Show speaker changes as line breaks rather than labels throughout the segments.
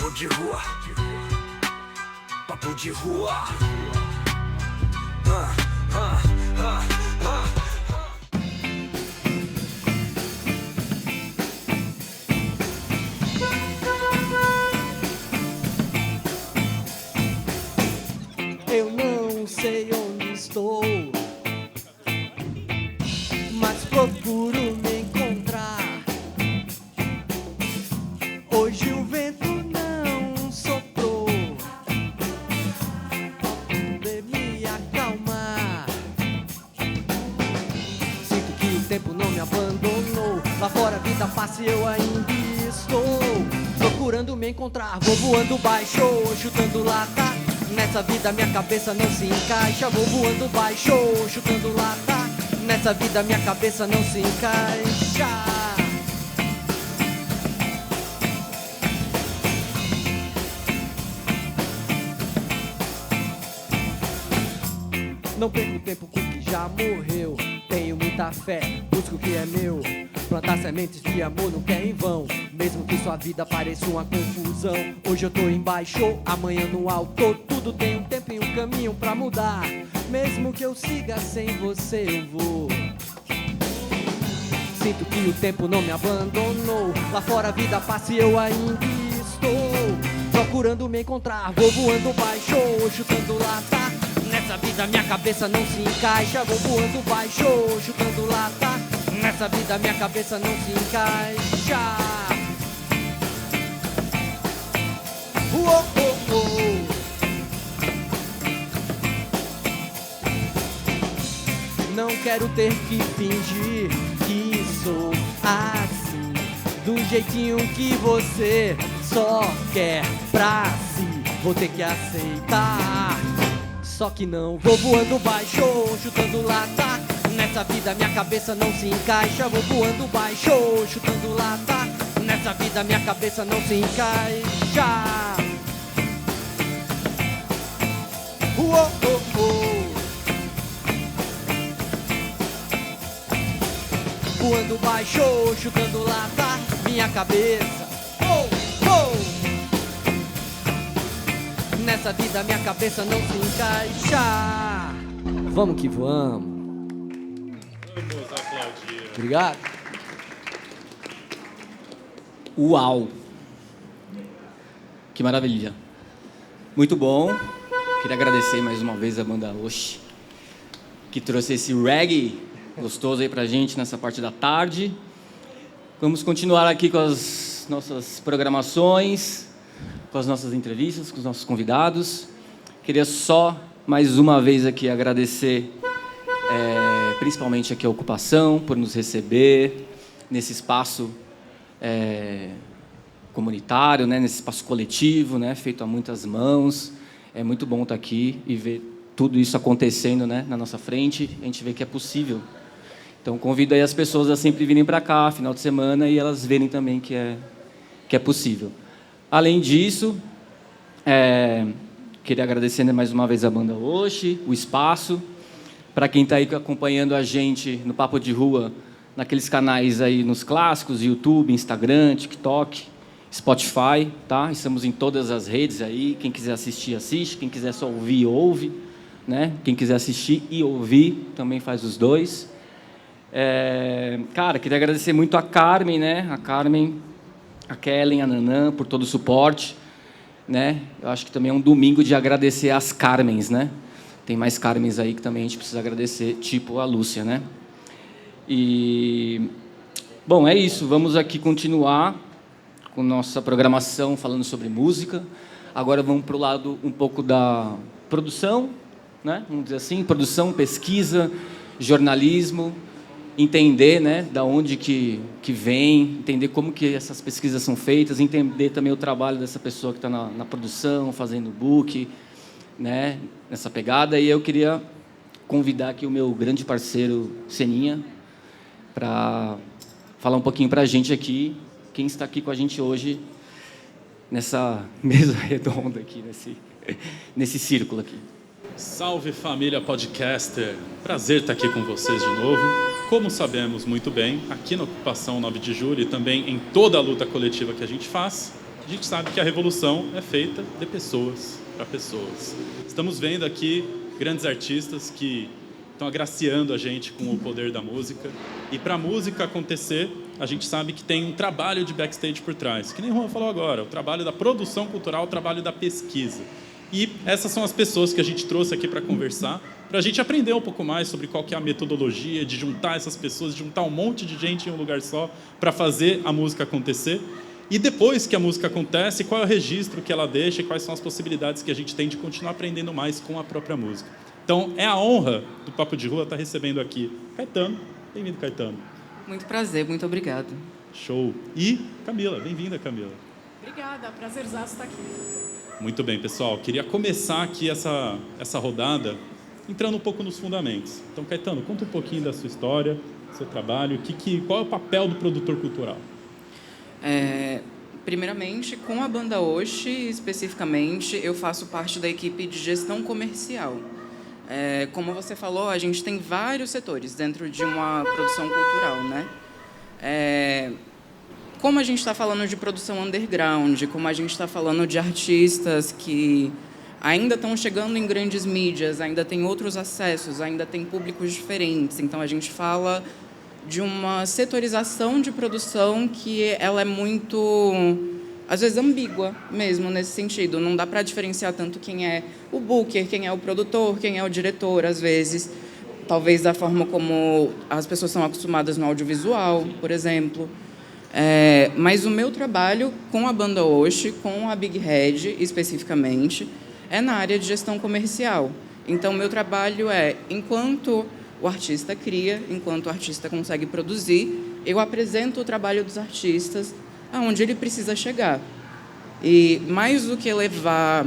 Papo de rua. Papo de rua.
Eu não sei onde estou, mas procuro me encontrar. Hoje o vento não soprou pra poder me acalmar. Sinto que o tempo não me abandonou. Lá fora a vida passa e eu ainda estou procurando me encontrar. Vou voando baixo, chutando lata. Nessa vida minha cabeça não se encaixa. Vou voando baixo, chutando lata. Nessa vida minha cabeça não se encaixa. Não perco tempo com o que já morreu. Tenho muita fé, busco o que é meu. Plantar sementes de amor nunca é em vão. Mesmo que sua vida pareça uma confusão. Hoje eu tô embaixo, amanhã no alto. Tudo tem um tempo e um caminho pra mudar. Mesmo que eu siga sem você eu vou. Sinto que o tempo não me abandonou. Lá fora a vida passa e eu ainda estou procurando me encontrar. Vou voando baixo, chutando lata. Nessa vida minha cabeça não se encaixa. Vou voando baixo, chutando lata. Nessa vida minha cabeça não se encaixa. Uou, oh, oh. Não quero ter que fingir que sou assim, do jeitinho que você só quer pra si. Vou ter que aceitar. Só que não, vou voando baixo, chutando lata. Nessa vida minha cabeça não se encaixa. Vou voando baixo, chutando lata. Nessa vida minha cabeça não se encaixa. Uou, oh, oh. Voando baixo, chutando lata. Minha cabeça, oh, oh. Nessa vida minha cabeça não se encaixa. Vamos que vamos.
Vamos aplaudir.
Obrigado.
Uau! Que maravilha. Muito bom. Queria agradecer mais uma vez a banda Oxi, que trouxe esse reggae gostoso aí pra gente nessa parte da tarde. Vamos continuar aqui com as nossas programações, com as nossas entrevistas, com os nossos convidados. Queria só mais uma vez aqui agradecer principalmente aqui a Ocupação por nos receber nesse espaço comunitário, né, nesse espaço coletivo, né, feito a muitas mãos. É muito bom estar aqui e ver tudo isso acontecendo, né, na nossa frente. A gente vê que é possível. Então, convido aí as pessoas a sempre virem para cá, final de semana, e elas verem também que é possível. Além disso, queria agradecer mais uma vez a banda Oxi, o espaço. Para quem está aí acompanhando a gente no Papo de Rua, naqueles canais aí nos clássicos, YouTube, Instagram, TikTok, Spotify, tá? Estamos em todas as redes aí. Quem quiser assistir, assiste. Quem quiser só ouvir, ouve, né? Quem quiser assistir e ouvir, também faz os dois. Cara, queria agradecer muito a Carmen, né? A Carmen, a Kellen, a Nanã, por todo o suporte, né? Eu acho que também é um domingo de agradecer às Carmens, né? Tem mais Carmens aí que também a gente precisa agradecer, tipo a Lúcia, né? E, bom, é isso. Vamos aqui continuar com nossa programação falando sobre música. Agora vamos para o lado um pouco da produção, né? Vamos dizer assim, produção, pesquisa, jornalismo, entender, né, da onde que vem, entender como que essas pesquisas são feitas, entender também o trabalho dessa pessoa que está na produção, fazendo book, né, nessa pegada. E eu queria convidar aqui o meu grande parceiro, Seninha, para falar um pouquinho para a gente aqui, quem está aqui com a gente hoje, nessa mesa redonda aqui, nesse círculo aqui.
Salve família podcaster, prazer estar aqui com vocês de novo. Como sabemos muito bem, aqui na Ocupação 9 de Julho e também em toda a luta coletiva que a gente faz, A gente sabe que a revolução é feita de pessoas para pessoas. Estamos vendo aqui grandes artistas que estão agraciando a gente com o poder da música. E para a música acontecer, a gente sabe que tem um trabalho de backstage por trás. Que nem o Juan falou agora, o trabalho da produção cultural, o trabalho da pesquisa. E essas são as pessoas que a gente trouxe aqui para conversar, para a gente aprender um pouco mais sobre qual que é a metodologia de juntar essas pessoas, de juntar um monte de gente em um lugar só para fazer a música acontecer. E depois que a música acontece, qual é o registro que ela deixa e quais são as possibilidades que a gente tem de continuar aprendendo mais com a própria música. Então, é a honra do Papo de Rua estar recebendo aqui Caetano. Bem-vindo, Caetano.
Muito prazer, muito obrigado.
Show. E Camila, bem-vinda, Camila.
Obrigada, prazerzaço estar aqui.
Muito bem, pessoal. Queria começar aqui essa rodada entrando um pouco nos fundamentos. Então, Caetano, conta um pouquinho da sua história, do seu trabalho, qual é o papel do produtor cultural?
Primeiramente, com a Banda Oxe, especificamente, eu faço parte da equipe de gestão comercial. Como você falou, a gente tem vários setores dentro de uma produção cultural, né? Como a gente está falando de produção underground, como a gente está falando de artistas que ainda estão chegando em grandes mídias, ainda tem outros acessos, ainda tem públicos diferentes. Então, a gente fala de uma setorização de produção que ela é muito, às vezes, ambígua mesmo nesse sentido. Não dá para diferenciar tanto quem é o booker, quem é o produtor, quem é o diretor, às vezes. Talvez da forma como as pessoas são acostumadas no audiovisual, por exemplo. Mas o meu trabalho com a Banda Oxe, com a Big Head especificamente, é na área de gestão comercial. Então, meu trabalho enquanto o artista cria, enquanto o artista consegue produzir, eu apresento o trabalho dos artistas aonde ele precisa chegar. E mais do que levar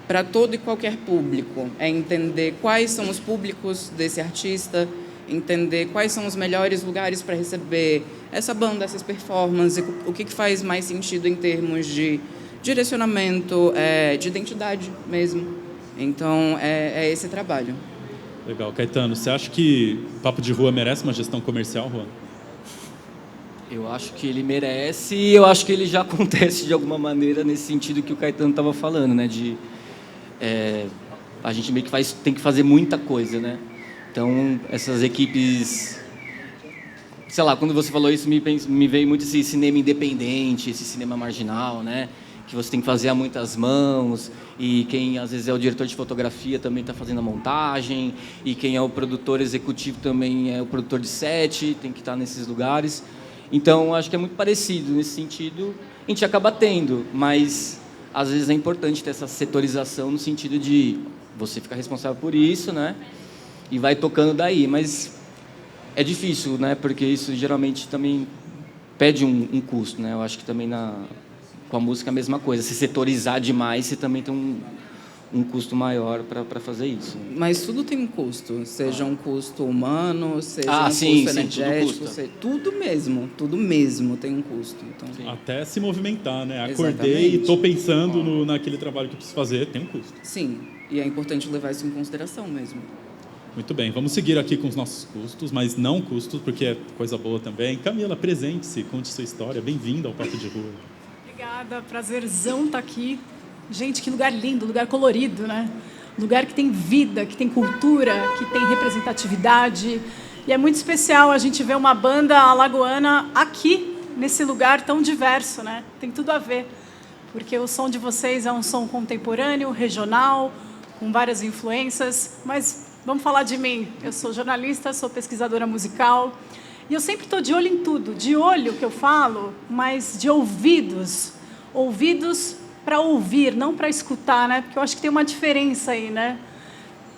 para todo e qualquer público, é entender quais são os públicos desse artista, entender quais são os melhores lugares para receber essa banda, essas performances, o que faz mais sentido em termos de direcionamento, de identidade mesmo. Então, é esse trabalho.
Legal. Caetano, você acha que o Papo de Rua merece uma gestão comercial, Juan?
Eu acho que ele merece e eu acho que ele já acontece de alguma maneira nesse sentido que o Caetano estava falando, né? A gente meio que tem que fazer muita coisa, né? Então, essas equipes... Sei lá, quando você falou isso, me veio muito esse cinema independente, esse cinema marginal, né? Que você tem que fazer a muitas mãos, e quem às vezes é o diretor de fotografia também está fazendo a montagem, e quem é o produtor executivo também é o produtor de set, tem que estar nesses lugares. Então, acho que é muito parecido nesse sentido. A gente acaba tendo, mas às vezes é importante ter essa setorização no sentido de você ficar responsável por isso, né? E vai tocando daí, mas é difícil, né? Porque isso geralmente também pede um custo, né? Eu acho que também com a música é a mesma coisa. Se setorizar demais, você também tem um custo maior para fazer isso.
Mas tudo tem um custo, seja um custo humano, seja um custo energético, tudo mesmo tem um custo. Então,
até se movimentar, né? Acordei e estou pensando naquele trabalho que eu preciso fazer, tem um custo.
Sim, e é importante levar isso em consideração mesmo.
Muito bem, vamos seguir aqui com os nossos custos, mas não custos, porque é coisa boa também. Camila, presente-se, conte sua história. Bem-vinda ao Papo de Rua.
Obrigada, prazerzão estar aqui. Gente, que lugar lindo, lugar colorido, né? Lugar que tem vida, que tem cultura, que tem representatividade. E é muito especial a gente ver uma banda alagoana aqui, nesse lugar tão diverso, né? Tem tudo a ver, porque o som de vocês é um som contemporâneo, regional, com várias influências, mas vamos falar de mim. Eu sou jornalista, sou pesquisadora musical, e eu sempre estou de olho em tudo, de olho que eu falo, mas de ouvidos para ouvir, não para escutar, né? Porque eu acho que tem uma diferença aí, né?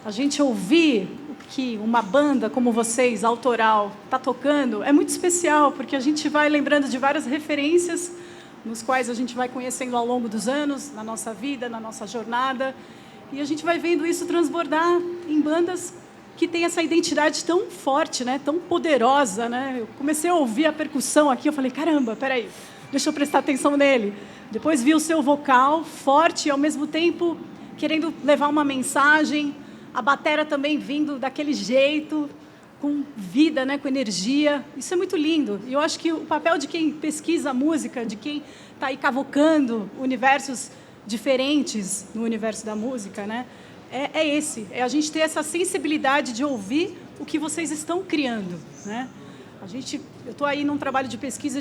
A gente ouvir o que uma banda como vocês, autoral, está tocando, é muito especial, porque a gente vai lembrando de várias referências nos quais a gente vai conhecendo ao longo dos anos, na nossa vida, na nossa jornada, e a gente vai vendo isso transbordar em bandas que têm essa identidade tão forte, né? Tão poderosa, né? Eu comecei a ouvir a percussão aqui, eu falei, caramba, peraí, deixa eu prestar atenção nele. Depois vi o seu vocal forte e, ao mesmo tempo, querendo levar uma mensagem, a batera também vindo daquele jeito, com vida, né, com energia. Isso é muito lindo. E eu acho que o papel de quem pesquisa a música, de quem está aí cavocando universos diferentes no universo da música, né, é esse. É a gente ter essa sensibilidade de ouvir o que vocês estão criando, né? Eu estou aí num trabalho de pesquisa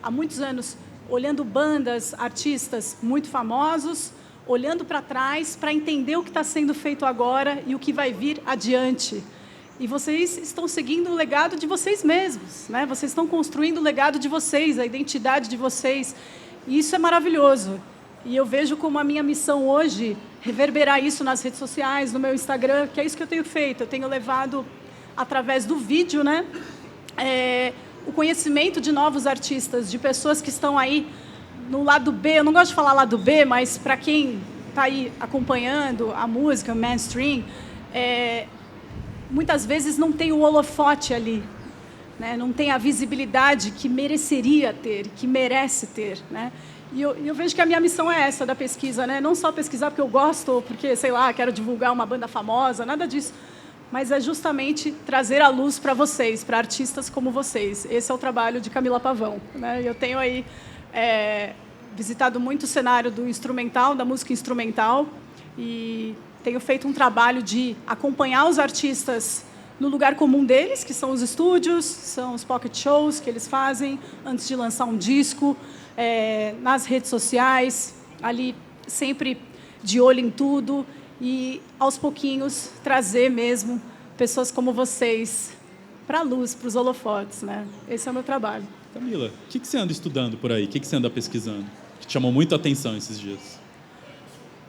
há muitos anos, olhando bandas, artistas muito famosos, olhando para trás para entender o que está sendo feito agora e o que vai vir adiante. E vocês estão seguindo o legado de vocês mesmos, né? Vocês estão construindo o legado de vocês, a identidade de vocês. E isso é maravilhoso. E eu vejo como a minha missão hoje reverberar isso nas redes sociais, no meu Instagram, que é isso que eu tenho feito. Eu tenho levado, através do vídeo, né, o conhecimento de novos artistas, de pessoas que estão aí no lado B. Eu não gosto de falar lado B, mas para quem está aí acompanhando a música, mainstream, muitas vezes não tem o holofote ali, né? Não tem a visibilidade que mereceria ter, que merece ter, né? E eu vejo que a minha missão é essa da pesquisa, né? Não só pesquisar porque eu gosto, ou porque, sei lá, quero divulgar uma banda famosa, nada disso, mas é justamente trazer a luz para vocês, para artistas como vocês. Esse é o trabalho de Camila Pavão, né? Eu tenho aí visitado muito o cenário do instrumental, da música instrumental, e tenho feito um trabalho de acompanhar os artistas no lugar comum deles, que são os estúdios, são os pocket shows que eles fazem antes de lançar um disco, nas redes sociais, ali sempre de olho em tudo, e aos pouquinhos trazer mesmo pessoas como vocês para a luz, para os holofotes, né? Esse é o meu trabalho.
Camila, o que você anda estudando por aí? O que você anda pesquisando? Que te chamou muito a atenção esses dias?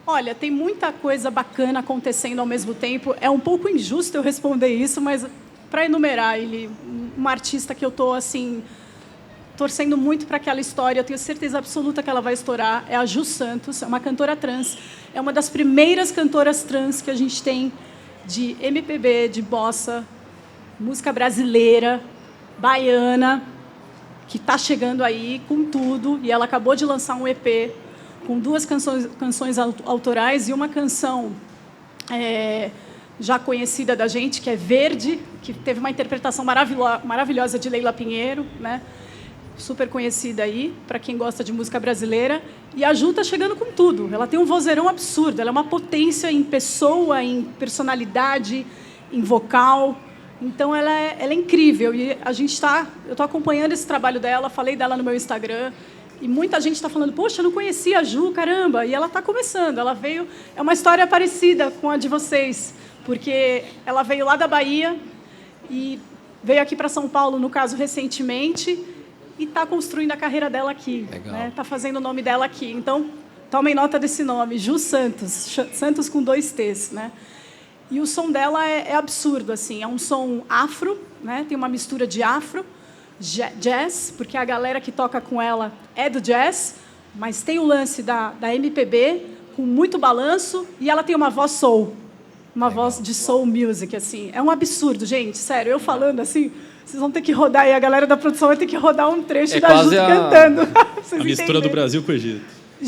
Olha, tem muita coisa bacana acontecendo ao mesmo tempo. É um pouco injusto eu responder isso, mas para enumerar uma artista que eu estou assim torcendo muito para aquela história, eu tenho certeza absoluta que ela vai estourar, é a Ju Santos, é uma cantora trans, é uma das primeiras cantoras trans que a gente tem de MPB, de bossa, música brasileira, baiana, que está chegando aí com tudo, e ela acabou de lançar um EP com 2 canções autorais e uma canção já conhecida da gente, que é Verde, que teve uma interpretação maravilhosa de Leila Pinheiro, né? Super conhecida aí, para quem gosta de música brasileira. E a Ju está chegando com tudo. Ela tem um vozeirão absurdo, ela é uma potência em pessoa, em personalidade, em vocal. Então, ela é incrível. E eu estou acompanhando esse trabalho dela, falei dela no meu Instagram, e muita gente está falando, poxa, eu não conhecia a Ju, caramba. E ela está começando, ela veio... É uma história parecida com a de vocês, porque ela veio lá da Bahia e veio aqui para São Paulo, no caso, recentemente, e está construindo a carreira dela aqui. Está fazendo o nome dela aqui. Então, tomem nota desse nome, Ju Santos. Santos com 2 T's, né? E o som dela é absurdo, assim. É um som afro, né? Tem uma mistura de afro, jazz, porque a galera que toca com ela é do jazz, mas tem o lance da MPB, com muito balanço, e ela tem uma voz soul, uma voz de soul music, assim. É um absurdo, gente, sério. Eu falando assim, vocês vão ter que rodar, e a galera da produção vai ter que rodar um trecho da Ju cantando.
A mistura do Brasil com o Egito.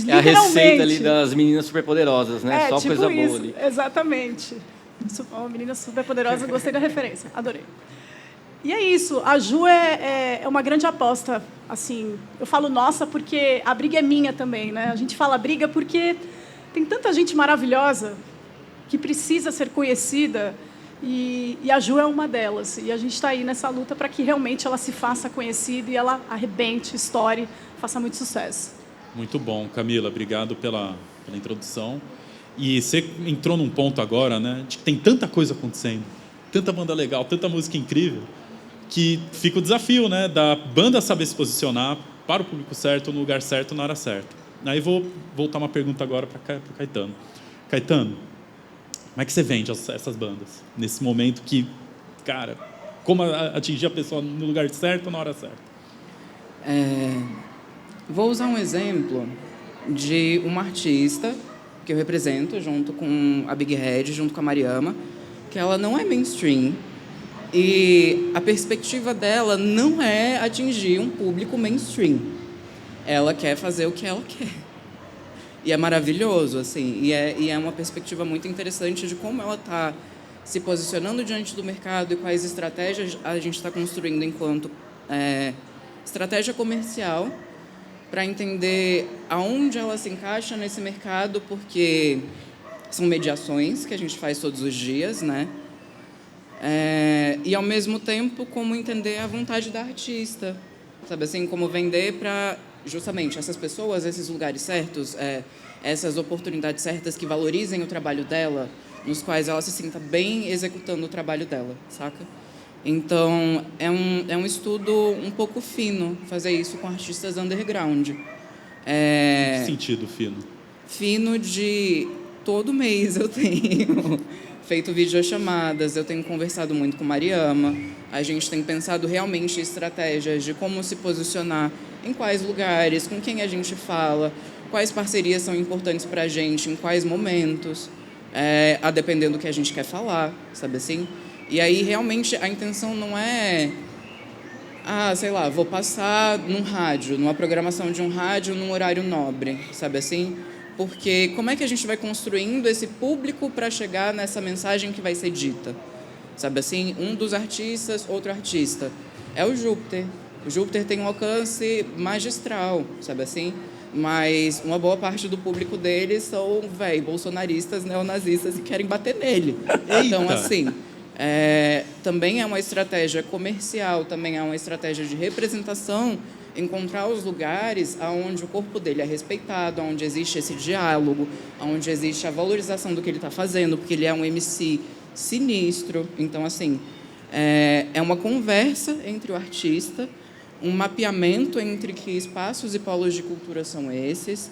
É a receita ali das meninas superpoderosas, né? Só
tipo
coisa boa
isso,
ali.
Exatamente. Uma menina superpoderosa, gostei da referência, adorei. E é isso, a Ju é uma grande aposta, assim, eu falo nossa porque a briga é minha também, né? A gente fala briga porque tem tanta gente maravilhosa que precisa ser conhecida e a Ju é uma delas. E a gente está aí nessa luta para que realmente ela se faça conhecida e ela arrebente, estoure, faça muito sucesso.
Muito bom, Camila, obrigado pela introdução. E você entrou num ponto agora, né, de que tem tanta coisa acontecendo, tanta banda legal, tanta música incrível, que fica o desafio, né, da banda saber se posicionar para o público certo, no lugar certo, na hora certa. Aí vou voltar uma pergunta agora para o Caetano. Caetano, como é que você vende essas bandas? Nesse momento que, cara, como atingir a pessoa no lugar certo, na hora certa?
Vou usar um exemplo de uma artista que eu represento, junto com a Big Head, junto com a Mariama, que ela não é mainstream, e a perspectiva dela não é atingir um público mainstream. Ela quer fazer o que ela quer. E é maravilhoso, assim, e é uma perspectiva muito interessante de como ela está se posicionando diante do mercado e quais estratégias a gente está construindo enquanto estratégia comercial para entender aonde ela se encaixa nesse mercado, porque são mediações que a gente faz todos os dias, né? E, ao mesmo tempo, como entender a vontade da artista, sabe assim, como vender para justamente essas pessoas, esses lugares certos, essas oportunidades certas que valorizem o trabalho dela, nos quais ela se sinta bem executando o trabalho dela, saca? Então, é um estudo um pouco fino fazer isso com artistas underground.
Em que sentido fino?
Fino de todo mês eu tenho feito videochamadas, eu tenho conversado muito com Mariama, a gente tem pensado realmente em estratégias de como se posicionar em quais lugares, com quem a gente fala, quais parcerias são importantes para a gente, em quais momentos, a depender do que a gente quer falar, sabe assim? E aí, realmente, a intenção não é, sei lá, vou passar num rádio, numa programação de um rádio, num horário nobre, sabe assim? Porque como é que a gente vai construindo esse público para chegar nessa mensagem que vai ser dita? Sabe assim? Um dos artistas, outro artista. É o Júpiter. O Júpiter tem um alcance magistral, sabe assim? Mas uma boa parte do público dele são, bolsonaristas, neonazistas e querem bater nele. Então, assim, também é uma estratégia comercial, também é uma estratégia de representação, encontrar os lugares onde o corpo dele é respeitado, onde existe esse diálogo, onde existe a valorização do que ele está fazendo, porque ele é um MC sinistro. Então, assim, é uma conversa entre o artista, um mapeamento entre que espaços e polos de cultura são esses,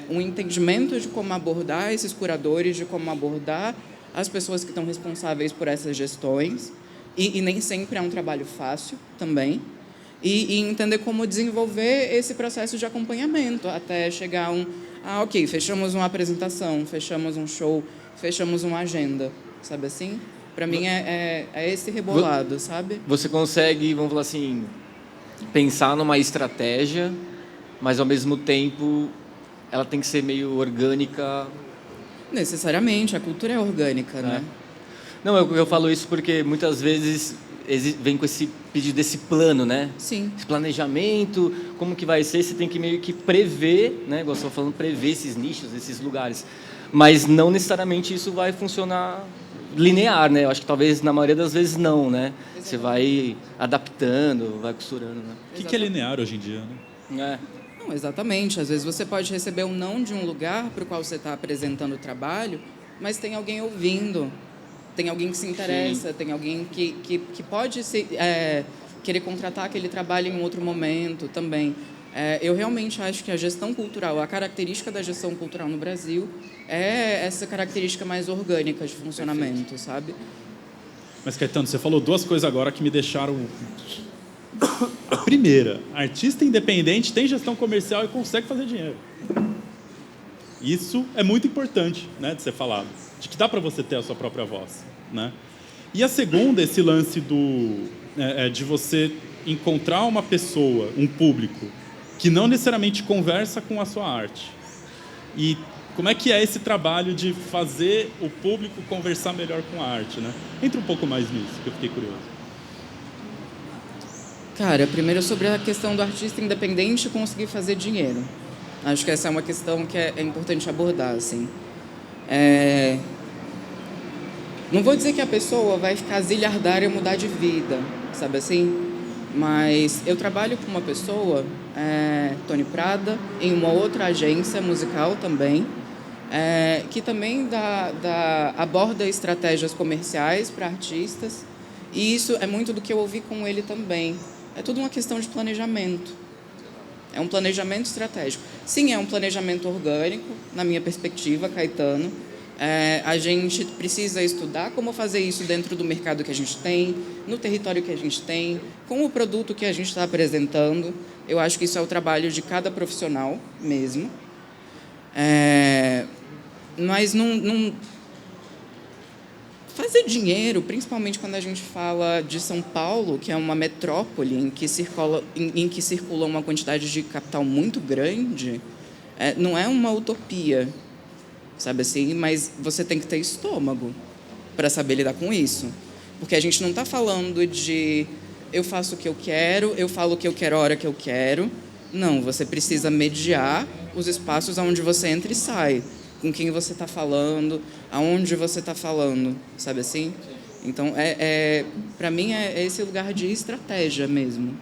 um entendimento de como abordar esses curadores, de como abordar as pessoas que estão responsáveis por essas gestões, e nem sempre é um trabalho fácil também, e entender como desenvolver esse processo de acompanhamento até chegar ok, fechamos uma apresentação, fechamos um show, fechamos uma agenda, sabe assim? Para mim é esse rebolado, sabe?
Você consegue, vamos falar assim, pensar numa estratégia, mas ao mesmo tempo ela tem que ser meio orgânica.
Necessariamente, a cultura é orgânica, né?
Não, eu falo isso porque muitas vezes vem com esse pedido desse plano, né?
Sim.
Esse planejamento, como que vai ser, você tem que meio que prever, né? Igual você estava falando, prever esses nichos, esses lugares. Mas não necessariamente isso vai funcionar linear, né? Eu acho que talvez na maioria das vezes não, né? Exatamente. Você vai adaptando, vai costurando, né?
O que é linear hoje em dia, né?
Não, exatamente. Às vezes você pode receber um não de um lugar para o qual você está apresentando o trabalho, mas tem alguém ouvindo, tem alguém que se interessa, Sim. Tem alguém que pode querer contratar aquele trabalho em outro momento também. Eu realmente acho que a gestão cultural, a característica da gestão cultural no Brasil é essa característica mais orgânica de funcionamento, Perfeito. Sabe?
Mas, Caetano, você falou duas coisas agora que me deixaram... A primeira, artista independente tem gestão comercial e consegue fazer dinheiro. Isso é muito importante, né, de ser falado. De que dá para você ter a sua própria voz, né? E a segunda, esse lance de você encontrar uma pessoa, um público, que não necessariamente conversa com a sua arte. E como é que é esse trabalho de fazer o público conversar melhor com a arte, né? Entra um pouco mais nisso, que eu fiquei curioso.
Cara, primeiro sobre a questão do artista independente conseguir fazer dinheiro. Acho que essa é uma questão que é importante abordar, assim. Não vou dizer que a pessoa vai ficar zilhardária e mudar de vida, sabe assim? Mas eu trabalho com uma pessoa, Tony Prada, em uma outra agência musical também, que também aborda estratégias comerciais para artistas. E isso é muito do que eu ouvi com ele também. É tudo uma questão de planejamento. É um planejamento estratégico. Sim, é um planejamento orgânico, na minha perspectiva, Caetano. A gente precisa estudar como fazer isso dentro do mercado que a gente tem, no território que a gente tem, com o produto que a gente está apresentando. Eu acho que isso é o trabalho de cada profissional mesmo. Mas não fazer dinheiro, principalmente quando a gente fala de São Paulo, que é uma metrópole em que circula uma quantidade de capital muito grande, não é uma utopia, sabe assim? Mas você tem que ter estômago, para saber lidar com isso. Porque a gente não está falando de eu faço o que eu quero, eu falo o que eu quero a hora que eu quero. Não, você precisa mediar os espaços onde você entra e sai, com quem você está falando, aonde você está falando, sabe assim? Então, para mim, é esse lugar de estratégia mesmo.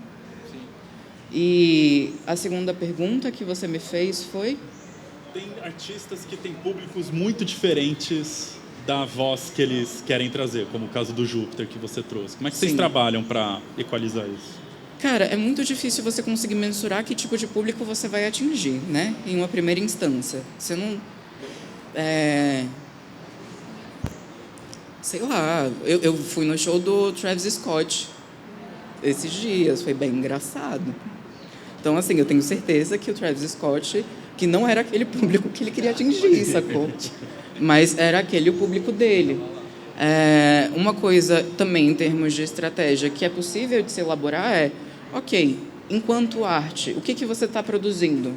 E a segunda pergunta que você me fez foi?
Tem artistas que têm públicos muito diferentes da voz que eles querem trazer, como o caso do Júpiter que você trouxe. Como é que vocês trabalham para equalizar isso?
Cara, é muito difícil você conseguir mensurar que tipo de público você vai atingir, né? Em uma primeira instância. Você não... Sei lá, eu fui no show do Travis Scott esses dias, foi bem engraçado. Então, assim, eu tenho certeza que o Travis Scott, que não era aquele público que ele queria atingir, sacou? Mas era aquele o público dele. Uma coisa também, em termos de estratégia, que é possível de se elaborar é, ok, enquanto arte, o que você está produzindo?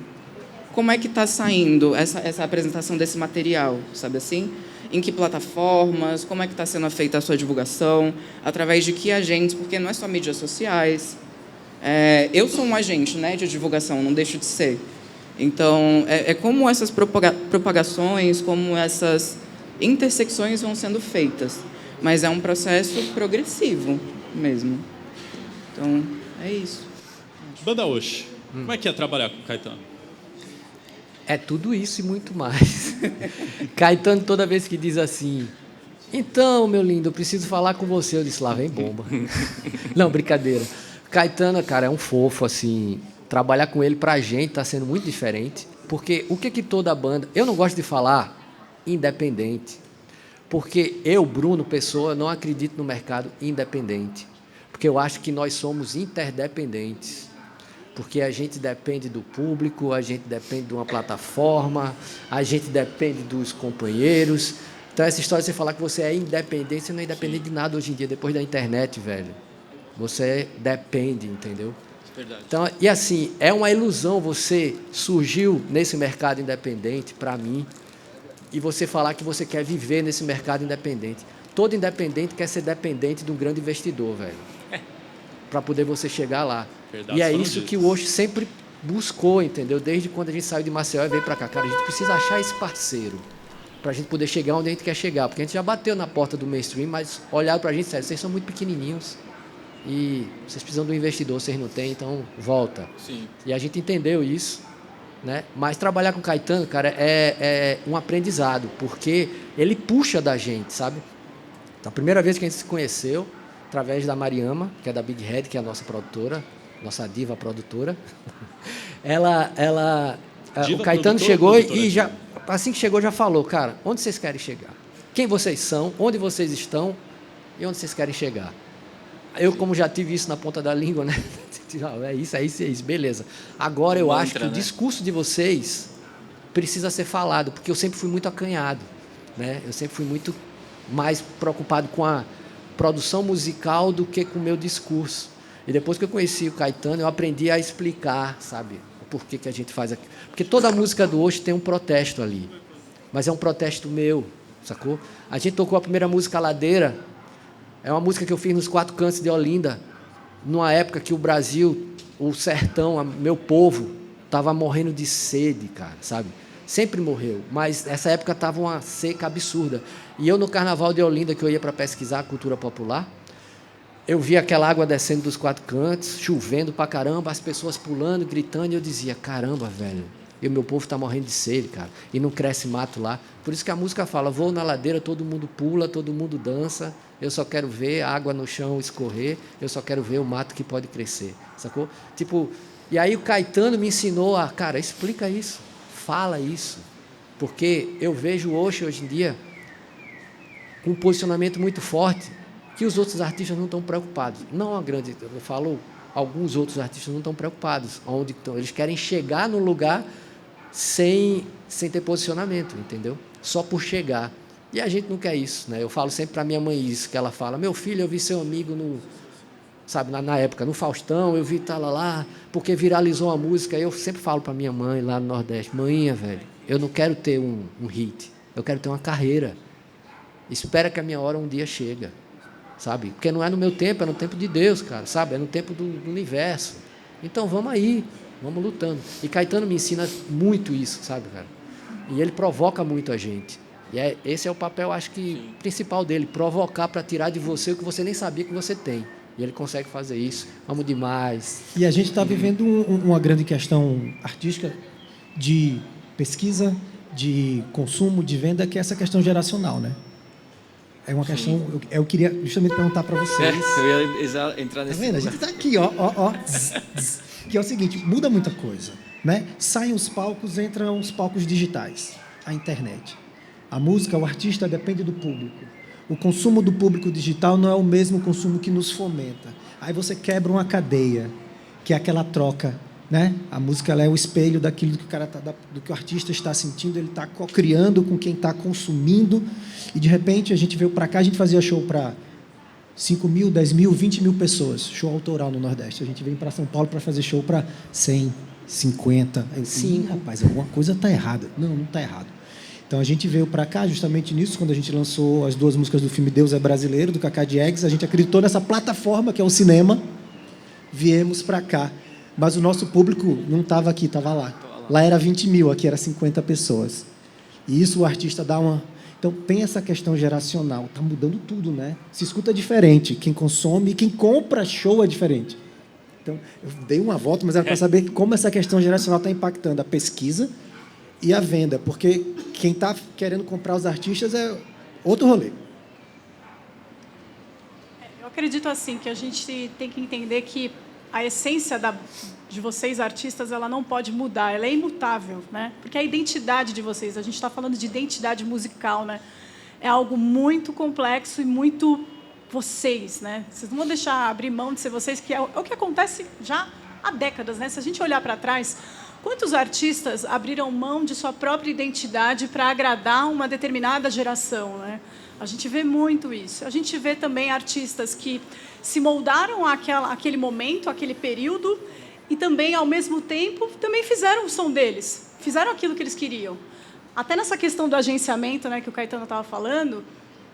Como é que está saindo essa apresentação desse material, sabe assim? Em que plataformas? Como é que está sendo feita a sua divulgação? Através de que agentes? Porque não é só mídias sociais. Eu sou um agente, né, de divulgação, não deixo de ser. Então, como essas propagações, como essas intersecções vão sendo feitas. Mas é um processo progressivo mesmo. Então, é isso.
Banda Oxe, como é que é trabalhar com o Caetano?
É tudo isso e muito mais. Caetano, toda vez que diz assim, então, meu lindo, eu preciso falar com você, eu disse, lá vem bomba. Não, brincadeira. Caetano, cara, é um fofo, assim. Trabalhar com ele pra gente tá sendo muito diferente. Porque o que toda banda... Eu não gosto de falar independente. Porque eu, Bruno Pessoa, não acredito no mercado independente. Porque eu acho que nós somos interdependentes. Porque a gente depende do público, a gente depende de uma plataforma, a gente depende dos companheiros. Então, essa história de você falar que você é independente, você não é independente de nada hoje em dia, depois da internet, velho. Você depende, entendeu?
Verdade.
Então, e assim, é uma ilusão você surgiu nesse mercado independente, para mim, e você falar que você quer viver nesse mercado independente. Todo independente quer ser dependente de um grande investidor, velho. Para poder você chegar lá.
Verdade,
e é isso que o Oxe sempre buscou, entendeu? Desde quando a gente saiu de Maceió e veio para cá. Cara, a gente precisa achar esse parceiro para a gente poder chegar onde a gente quer chegar. Porque a gente já bateu na porta do mainstream, mas olharam para a gente e disseram, vocês são muito pequenininhos e vocês precisam de um investidor, vocês não têm, então volta.
Sim.
E a gente entendeu isso, né? Mas trabalhar com o Caetano, cara, é um aprendizado, porque ele puxa da gente, sabe? Então, a primeira vez que a gente se conheceu, através da Mariama, que é da Big Head, que é a nossa produtora, nossa diva produtora, o Caetano chegou e já, assim que chegou, já falou, cara, onde vocês querem chegar? Quem vocês são? Onde vocês estão? E onde vocês querem chegar? Eu, como já tive isso na ponta da língua, né? É isso, beleza. Agora eu acho que o discurso de vocês precisa ser falado, porque eu sempre fui muito acanhado, né? Eu sempre fui muito mais preocupado com a produção musical do que com o meu discurso. E depois que eu conheci o Caetano, eu aprendi a explicar, sabe, o porquê que a gente faz aquilo. Porque toda a música do Oxe tem um protesto ali, mas é um protesto meu, sacou? A gente tocou a primeira música, Ladeira, é uma música que eu fiz nos 4 cantos de Olinda, numa época que o Brasil, o sertão, meu povo, estava morrendo de sede, cara, sabe? Sempre morreu, mas essa época estava uma seca absurda. E eu, no Carnaval de Olinda, que eu ia para pesquisar a cultura popular, eu via aquela água descendo dos 4 cantos, chovendo pra caramba, as pessoas pulando, gritando, e eu dizia, caramba, velho, e o meu povo está morrendo de sede, cara, e não cresce mato lá. Por isso que a música fala, vou na ladeira, todo mundo pula, todo mundo dança, eu só quero ver a água no chão escorrer, eu só quero ver o mato que pode crescer, sacou? Tipo, e aí o Caetano me ensinou a, cara, explica isso, fala isso, porque eu vejo o Oxe hoje em dia com um posicionamento muito forte, que os outros artistas não estão preocupados. Não a grande, eu falo, alguns outros artistas não estão preocupados, onde estão, eles querem chegar no lugar sem ter posicionamento, entendeu? Só por chegar. E a gente não quer isso, né? Eu falo sempre para minha mãe isso, que ela fala, meu filho, eu vi seu amigo na época, no Faustão, eu vi lá, porque viralizou a música. Eu sempre falo para minha mãe lá no Nordeste, mãinha, velho, eu não quero ter um hit, eu quero ter uma carreira.
Espera que a minha hora um dia chega, sabe? Porque não é no meu tempo, é no tempo de Deus, cara, sabe? É no tempo do universo. Então, vamos aí, vamos lutando. E Caetano me ensina muito isso, sabe, cara? E ele provoca muito a gente. E esse é o papel, acho que, principal dele, provocar para tirar de você o que você nem sabia que você tem. E ele consegue fazer isso. Amo demais.
E a gente está vivendo uma grande questão artística de pesquisa, de consumo, de venda, que é essa questão geracional, né? É uma questão... Eu queria justamente perguntar para vocês...
Eu ia entrar
Tá
nesse...
vendo? A gente está aqui, ó. Que é o seguinte, muda muita coisa, né? Saem os palcos, entram os palcos digitais, a internet. A música, o artista depende do público. O consumo do público digital não é o mesmo consumo que nos fomenta. Aí você quebra uma cadeia, que é aquela troca, né? A música ela é o espelho daquilo que o cara do que o artista está sentindo, ele está co-criando com quem está consumindo. E de repente a gente veio para cá, a gente fazia show para 5 mil, 10 mil, 20 mil pessoas, show autoral no Nordeste. A gente vem para São Paulo para fazer show para 100, 50. Sim, rapaz, alguma coisa está errada. Não está errado. Então, a gente veio para cá justamente nisso, quando a gente lançou as 2 músicas do filme Deus é Brasileiro, do Cacá Diegues, a gente acreditou nessa plataforma, que é o cinema, viemos para cá. Mas o nosso público não estava aqui, estava lá. Lá era 20 mil, aqui era 50 pessoas. E isso o artista dá uma... Então, tem essa questão geracional, está mudando tudo, né? Se escuta diferente, quem consome e quem compra show é diferente. Então, eu dei uma volta, mas era para saber como essa questão geracional está impactando a pesquisa e a venda, porque quem está querendo comprar os artistas é outro rolê.
Eu acredito assim que a gente tem que entender que a essência de vocês artistas ela não pode mudar, ela é imutável, né? Porque a identidade de vocês, a gente está falando de identidade musical, né? É algo muito complexo e muito vocês, né? Vocês não vão deixar abrir mão de ser vocês, que é o que acontece já há décadas, né? Se a gente olhar para trás, quantos artistas abriram mão de sua própria identidade para agradar uma determinada geração, né? A gente vê muito isso. A gente vê também artistas que se moldaram àquele momento, àquele período, e também, ao mesmo tempo, também fizeram o som deles, fizeram aquilo que eles queriam. Até nessa questão do agenciamento, né, que o Caetano estava falando,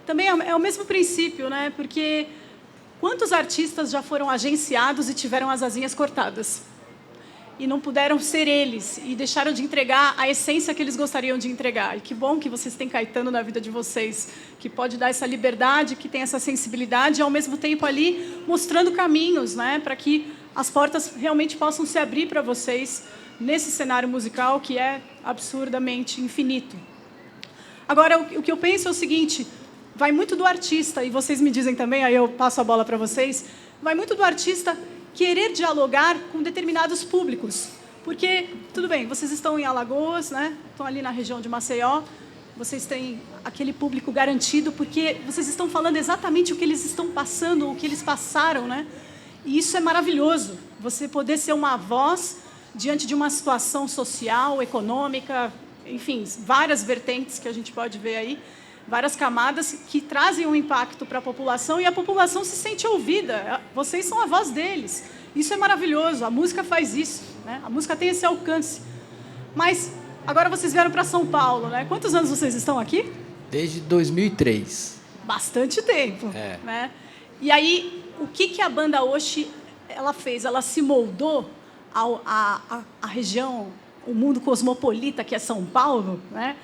também é o mesmo princípio, né? Porque quantos artistas já foram agenciados e tiveram as asinhas cortadas? E não puderam ser eles, e deixaram de entregar a essência que eles gostariam de entregar. E que bom que vocês têm Caetano na vida de vocês, que pode dar essa liberdade, que tem essa sensibilidade, e ao mesmo tempo ali mostrando caminhos, né, para que as portas realmente possam se abrir para vocês nesse cenário musical que é absurdamente infinito. Agora, o que eu penso é o seguinte, vai muito do artista, e vocês me dizem também, aí eu passo a bola para vocês, vai muito do artista querer dialogar com determinados públicos. Porque, tudo bem, vocês estão em Alagoas, né? Estão ali na região de Maceió, vocês têm aquele público garantido, porque vocês estão falando exatamente o que eles estão passando, o que eles passaram, né? E isso é maravilhoso, você poder ser uma voz diante de uma situação social, econômica, enfim, várias vertentes que a gente pode ver aí, várias camadas que trazem um impacto para a população e a população se sente ouvida. Vocês são a voz deles. Isso é maravilhoso. A música faz isso, né? A música tem esse alcance. Mas agora vocês vieram para São Paulo, né? Quantos anos vocês estão aqui?
Desde 2003.
Bastante tempo, né? E aí, o que a banda Oxi ela fez? Ela se moldou à região, o mundo cosmopolita que é São Paulo, né?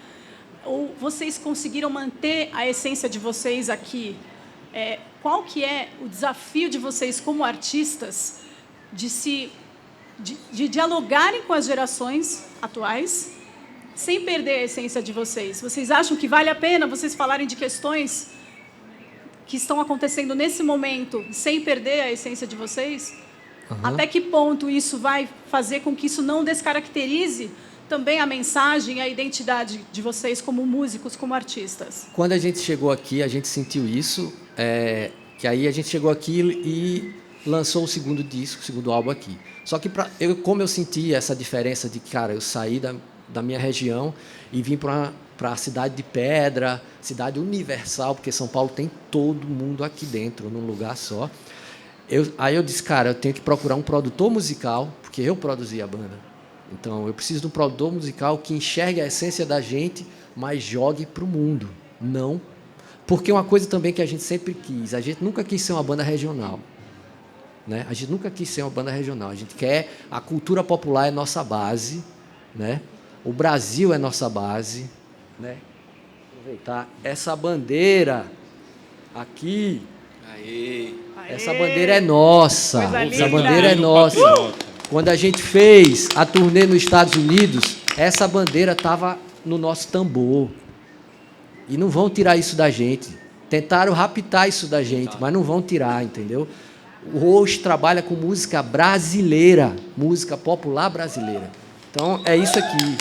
Ou vocês conseguiram manter a essência de vocês aqui? Qual que é o desafio de vocês como artistas de dialogarem com as gerações atuais sem perder a essência de vocês? Vocês acham que vale a pena vocês falarem de questões que estão acontecendo nesse momento sem perder a essência de vocês? Uhum. Até que ponto isso vai fazer com que isso não descaracterize também a mensagem, a identidade de vocês como músicos, como artistas?
Quando a gente chegou aqui, a gente sentiu isso, que aí a gente chegou aqui e lançou o segundo disco, o segundo álbum aqui. Só que como eu senti essa diferença de, cara, eu saí da minha região e vim para a cidade de Pedra, cidade universal, porque São Paulo tem todo mundo aqui dentro, num lugar só. Aí eu disse, cara, eu tenho que procurar um produtor musical, porque eu produzi a banda. Então, eu preciso de um produtor musical que enxergue a essência da gente, mas jogue para o mundo, não Porque uma coisa também que a gente sempre quis, a gente nunca quis ser uma banda regional. Né? A gente nunca quis ser uma banda regional. A gente quer... A cultura popular é nossa base. Né? O Brasil é nossa base. Né? Aproveitar essa bandeira aqui.
Aê.
Essa bandeira é nossa.
Coisa
Essa
linda.
bandeira é nossa. Quando a gente fez a turnê nos Estados Unidos, essa bandeira estava no nosso tambor. E não vão tirar isso da gente. Tentaram raptar isso da gente, mas não vão tirar, entendeu? O Roxo trabalha com música brasileira, música popular brasileira. Então, é isso aqui.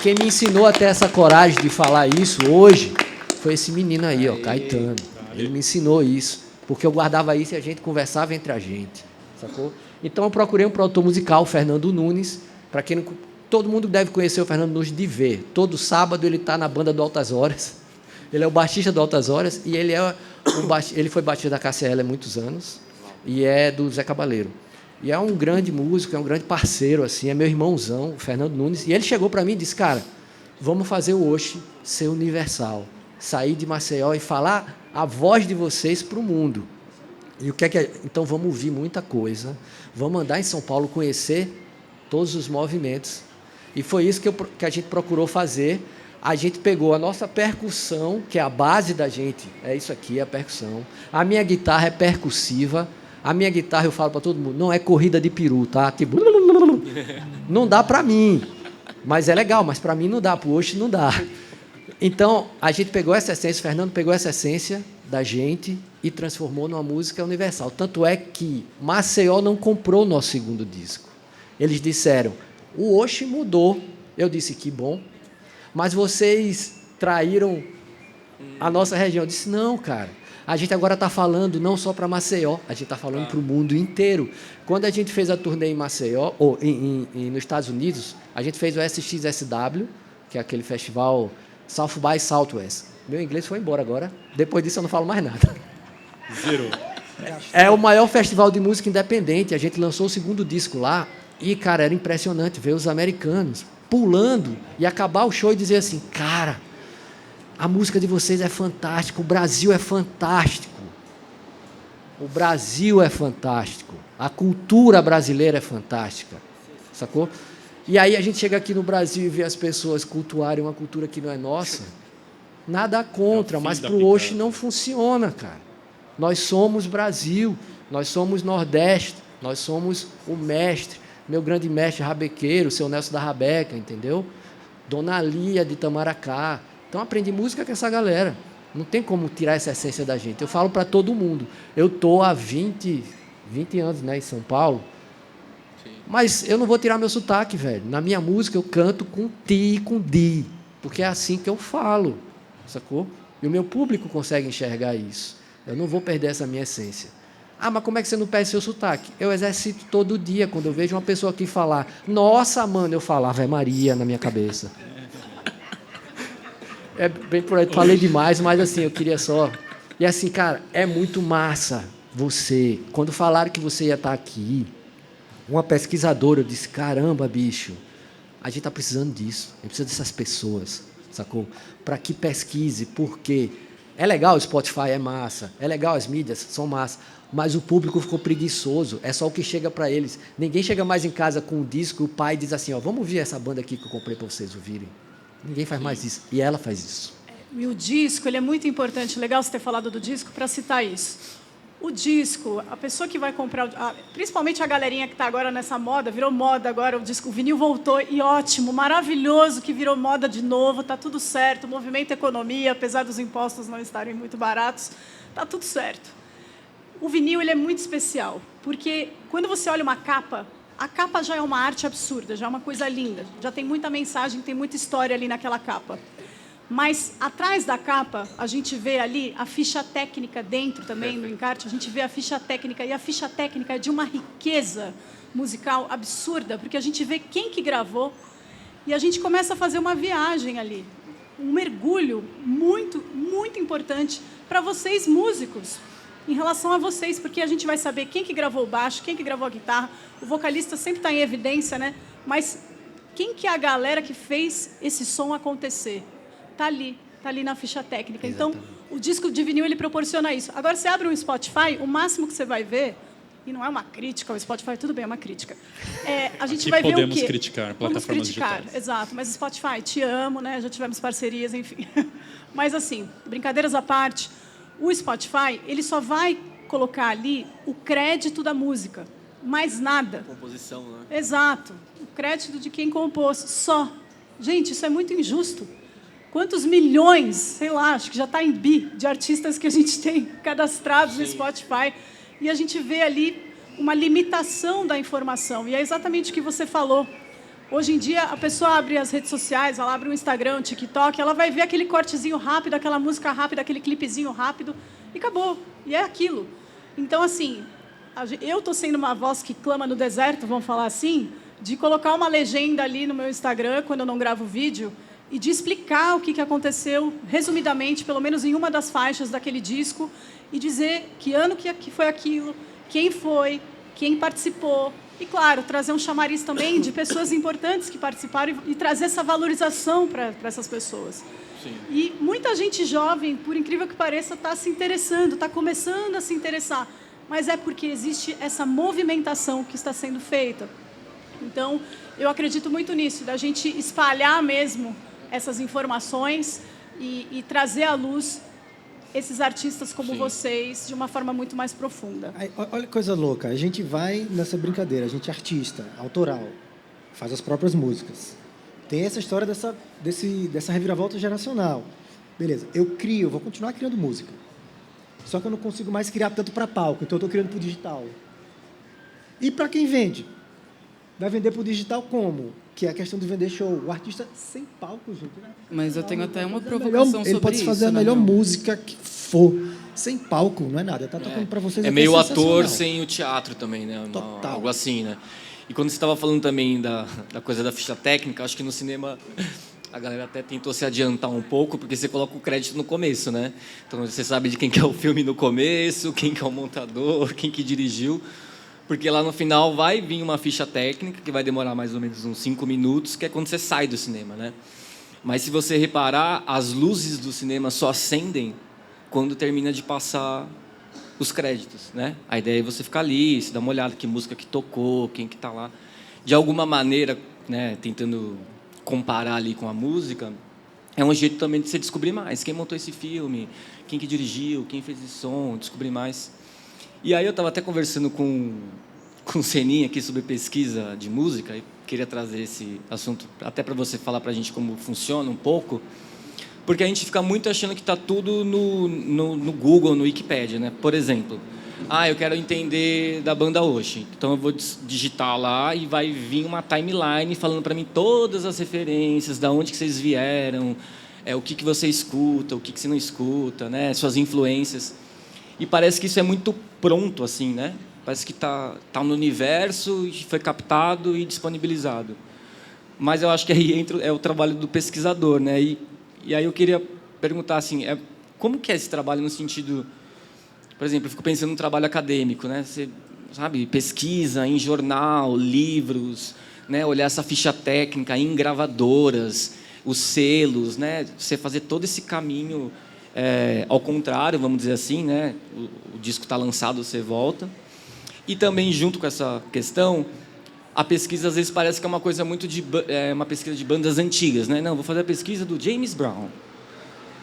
Quem me ensinou a ter essa coragem de falar isso hoje foi esse menino aí, ó, Caetano. Ele me ensinou isso, porque eu guardava isso e a gente conversava entre a gente, sacou? Então, eu procurei um produtor musical, o Fernando Nunes. Para quem não... Todo mundo deve conhecer o Fernando Nunes de ver. Todo sábado ele está na banda do Altas Horas. Ele é o baixista do Altas Horas e ele ele foi baixista da KCL há muitos anos e é do Zé Cabaleiro. E é um grande músico, é um grande parceiro, assim, é meu irmãozão, o Fernando Nunes. E ele chegou para mim e disse, cara, vamos fazer o Oxe ser universal. Sair de Maceió e falar a voz de vocês para o mundo. E o que é que... Então vamos ouvir muita coisa, vamos andar em São Paulo, conhecer todos os movimentos. E foi isso que a gente procurou fazer. A gente pegou a nossa percussão, que é a base da gente, é isso aqui, é a percussão. A minha guitarra é percussiva. A minha guitarra, eu falo para todo mundo, não é corrida de peru, tá? Tipo, não dá para mim. Mas é legal, mas para mim não dá, para o Oxe não dá. Então, a gente pegou essa essência, o Fernando pegou essa essência da gente e transformou numa música universal. Tanto é que Maceió não comprou o nosso segundo disco. Eles disseram, o Oxe mudou. Eu disse, que bom. Mas vocês traíram a nossa região. Eu disse, não, cara. A gente agora está falando não só para Maceió, a gente está falando para o mundo inteiro. Quando a gente fez a turnê em Maceió, ou nos Estados Unidos, a gente fez o SXSW, que é aquele festival South by Southwest. Meu inglês foi embora agora. Depois disso eu não falo mais nada.
Zero.
É o maior festival de música independente. A gente lançou o segundo disco lá e, cara, era impressionante ver os americanos pulando e acabar o show e dizer assim, cara, a música de vocês é fantástica, o Brasil é fantástico. O Brasil é fantástico. A cultura brasileira é fantástica. Sacou? E aí a gente chega aqui no Brasil e vê as pessoas cultuarem uma cultura que não é nossa. Nada contra, mas para o Oxe não funciona, cara. Nós somos Brasil, nós somos Nordeste, nós somos o mestre, meu grande mestre rabequeiro, seu Nelson da Rabeca, entendeu? Dona Lia de Itamaracá. Então, aprendi música com essa galera. Não tem como tirar essa essência da gente. Eu falo para todo mundo. Eu estou há 20 anos, né, em São Paulo. Sim. Mas eu não vou tirar meu sotaque, velho. Na minha música, eu canto com ti e com di. Porque é assim que eu falo. Sacou? E o meu público consegue enxergar isso. Eu não vou perder essa minha essência. Ah, mas como é que você não perde seu sotaque? Eu exercito todo dia. Quando eu vejo uma pessoa aqui falar, nossa, mano, eu falo, Ave Maria na minha cabeça. É bem por aí, falei demais, mas assim, eu queria só... E assim, cara, é muito massa você... Quando falaram que você ia estar aqui, uma pesquisadora, eu disse, caramba, bicho, a gente está precisando disso, a gente precisa dessas pessoas, sacou? Para que pesquise, porque é legal o Spotify, é massa, é legal as mídias, são massa, mas o público ficou preguiçoso, é só o que chega para eles. Ninguém chega mais em casa com um disco e o pai diz assim, ó, vamos ouvir essa banda aqui que eu comprei para vocês ouvirem. Ninguém faz mais isso. E ela faz isso.
E o disco, ele é muito importante. Legal você ter falado do disco para citar isso. O disco, a pessoa que vai comprar... principalmente a galerinha que está agora nessa moda, virou moda agora, o vinil voltou, e ótimo, maravilhoso que virou moda de novo, está tudo certo, movimento economia, apesar dos impostos não estarem muito baratos, está tudo certo. O vinil ele é muito especial, porque quando você olha uma capa... A capa já é uma arte absurda, já é uma coisa linda. Já tem muita mensagem, tem muita história ali naquela capa. Mas, atrás da capa, a gente vê ali a ficha técnica dentro também, no encarte, a gente vê a ficha técnica. E a ficha técnica é de uma riqueza musical absurda, porque a gente vê quem que gravou e a gente começa a fazer uma viagem ali. Um mergulho muito, muito importante para vocês, músicos. Em relação a vocês, porque a gente vai saber quem que gravou o baixo, quem que gravou a guitarra, o vocalista sempre está em evidência, né? Mas quem que é a galera que fez esse som acontecer? Está ali está ali na ficha técnica. Então, o disco de vinil ele proporciona isso. Agora, você abre um Spotify, o máximo que você vai ver, e não é uma crítica ao Spotify, tudo bem, é uma crítica. A gente
Aqui
vai ver o quê?
podemos criticar plataformas digitais.
Exato, mas Spotify, te amo, né? Já tivemos parcerias, enfim. Mas, assim, brincadeiras à parte, o Spotify, ele só vai colocar ali o crédito da música, mais nada.
Composição, né?
Exato, o crédito de quem compôs, só. Gente, isso é muito injusto. Quantos milhões, sei lá, acho que já está em de artistas que a gente tem cadastrados no Spotify, e a gente vê ali uma limitação da informação. E é exatamente o que você falou. Hoje em dia, a pessoa abre as redes sociais, ela abre o Instagram, o TikTok, ela vai ver aquele cortezinho rápido, aquela música rápida, aquele clipezinho rápido, e acabou. E é aquilo. Então, assim, eu estou sendo uma voz que clama no deserto, vamos falar assim, de colocar uma legenda ali no meu Instagram, quando eu não gravo vídeo, e de explicar o que aconteceu, resumidamente, pelo menos em uma das faixas daquele disco, e dizer que ano que foi aquilo, quem foi, quem participou, e, claro, trazer um chamariz também de pessoas importantes que participaram e trazer essa valorização para essas pessoas.
Sim.
E muita gente jovem, por incrível que pareça, está se interessando, está começando a se interessar, mas é porque existe essa movimentação que está sendo feita. Então, eu acredito muito nisso, da gente espalhar mesmo essas informações e trazer à luz esses artistas como vocês de uma forma muito mais profunda.
Aí, olha que coisa louca, a gente vai nessa brincadeira, a gente é artista, autoral, faz as próprias músicas. Tem essa história dessa reviravolta geracional. Beleza, eu crio, vou continuar criando música. Só que eu não consigo mais criar tanto para palco, então eu estou criando para o digital. E para quem vende? Vai vender para o digital como? Que é a questão de vender show. O artista sem palco, gente. Né?
Mas eu tenho até uma provocação sobre isso.
Ele pode fazer a melhor música que for. Sem palco, não é nada. Tá tocando para vocês.
É meio ator sem o teatro também, né?
Total.
Algo assim, né? E quando você estava falando também da coisa da ficha técnica, acho que no cinema a galera até tentou se adiantar um pouco, porque você coloca o crédito no começo, né? Então você sabe de quem que é o filme no começo, quem que é o montador, quem que dirigiu. Porque lá no final vai vir uma ficha técnica, que vai demorar mais ou menos uns 5 minutos, que é quando você sai do cinema, né? Mas se você reparar, as luzes do cinema só acendem quando termina de passar os créditos, né? A ideia é você ficar ali, se dar uma olhada, que música que tocou, quem que está lá. De alguma maneira, né, tentando comparar ali com a música, é um jeito também de você descobrir mais. Quem montou esse filme, quem que dirigiu, quem fez esse som, descobrir mais. E aí eu estava até conversando com o Seninha aqui sobre pesquisa de música, e queria trazer esse assunto até para você falar para a gente como funciona um pouco, porque a gente fica muito achando que está tudo no Google, no Wikipedia, né? Por exemplo, eu quero entender da banda Oxi, então eu vou digitar lá e vai vir uma timeline falando para mim todas as referências, da onde que vocês vieram, o que você escuta, o que você não escuta, né? Suas influências. E parece que isso é muito pronto, assim, né? Parece que tá no universo, foi captado e disponibilizado. Mas eu acho que aí entra o trabalho do pesquisador, né? E aí eu queria perguntar, assim, como que é esse trabalho no sentido... Por exemplo, eu fico pensando no trabalho acadêmico, né? Você, sabe, pesquisa em jornal, livros, né? Olhar essa ficha técnica em gravadoras, os selos, né? Você fazer todo esse caminho... ao contrário, vamos dizer assim, né? O disco está lançado, você volta. E também, junto com essa questão, a pesquisa, às vezes, parece que é uma coisa muito uma pesquisa de bandas antigas, né? Não, vou fazer a pesquisa do James Brown.